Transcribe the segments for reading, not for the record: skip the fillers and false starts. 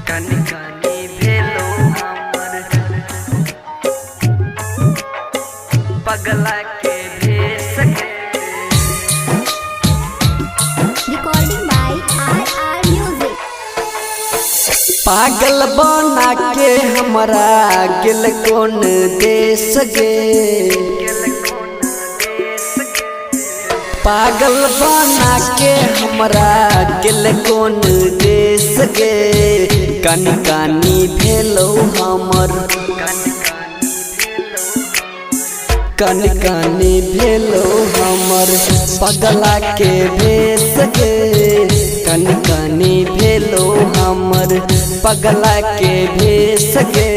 कानी कानी भेलो हमर पगला के भेस के। Recording by RR Music. पागल बना के हमरा गिल कौन देश गे। पागल बना के हमरा गिल कौन देश गे। कानी कानी भेलो हमर कानी कानी भेलो हमर पगला के भेस गे। कानी कानी भेलो हमर पगला के भेस गे।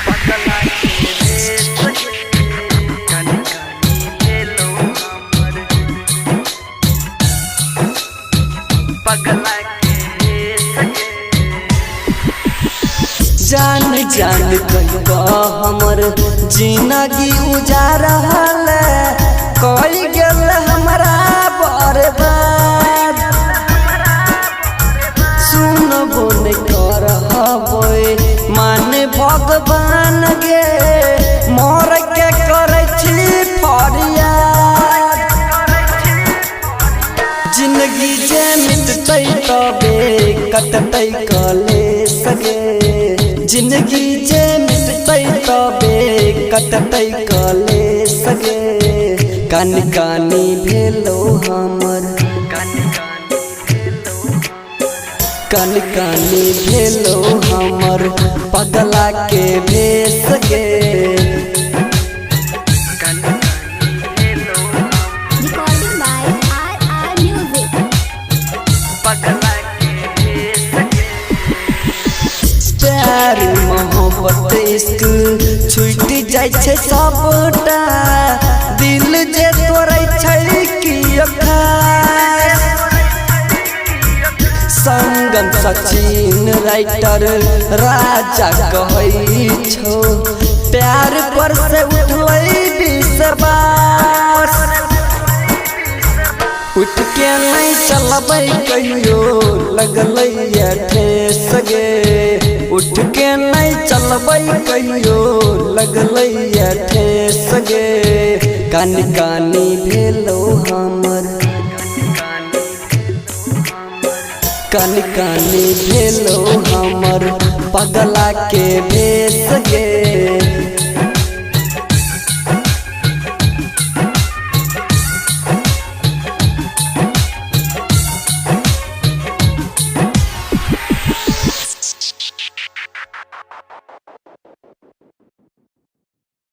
पगला के भेस के। कानी कानी भेलो हमर पगला के भेस के। जान जान कहबा हमर जिंदगी उजारल कोई गेल हमरा बर्बाद। सुनबो न करबै मान भगवान गे। मोर के करै छी फरियाद। जिंदगी जे मिटतै तबे कटतै कलेश गे। जिंदगी जे मिटतै तबे कटतै कलेश गे। कानी कानी भेलो हमर कानी कानी भेलो हमर पगला के भेस गे। Recording by RR Music. पगला के भेस के। प्यार मोहब्बत इश्क छूट जाय छै सबटा। दिल जे तोड़ै छै कि खास। संगम सचिन राइटर राजा कहै छौ प्यार पर से उठलै विश्वास। उठ के नहीं चलबै कहियो लगलै ठेस गे। उठ के नहीं चलबै कहियो लगलै ठेस गे। कानी कानी भेलो हमर कानी कानी भेलो हमर पगला के भेस गे।